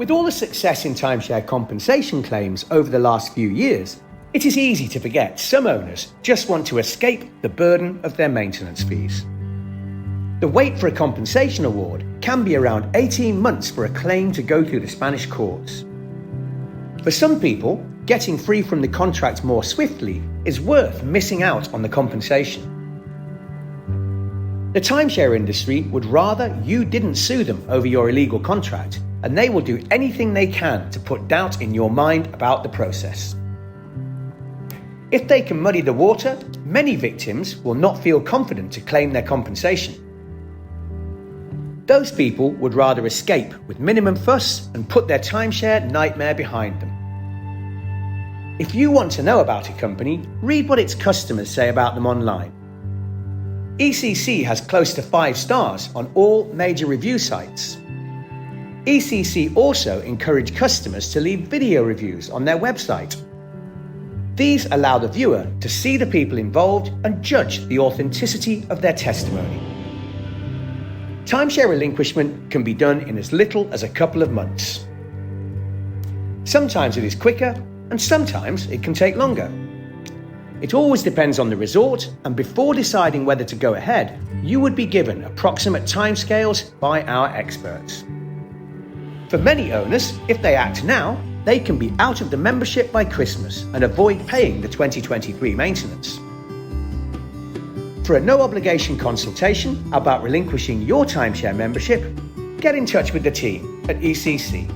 With all the success in timeshare compensation claims over the last few years, it is easy to forget some owners just want to escape the burden of their maintenance fees. The wait for a compensation award can be around 18 months for a claim to go through the Spanish courts. For some people, getting free from the contract more swiftly is worth missing out on the compensation. The timeshare industry would rather you didn't sue them over your illegal contract, and they will do anything they can to put doubt in your mind about the process. If they can muddy the water, many victims will not feel confident to claim their compensation. Those people would rather escape with minimum fuss and put their timeshare nightmare behind them. If you want to know about a company, read what its customers say about them online. ECC has close to 5 stars on all major review sites. ECC also encourage customers to leave video reviews on their website. These allow the viewer to see the people involved and judge the authenticity of their testimony. Timeshare relinquishment can be done in as little as a couple of months. Sometimes it is quicker, and sometimes it can take longer. It always depends on the resort, and before deciding whether to go ahead, you would be given approximate timescales by our experts. For many owners, if they act now, they can be out of the membership by Christmas and avoid paying the 2023 maintenance. For a no-obligation consultation about relinquishing your timeshare membership, get in touch with the team at ECC.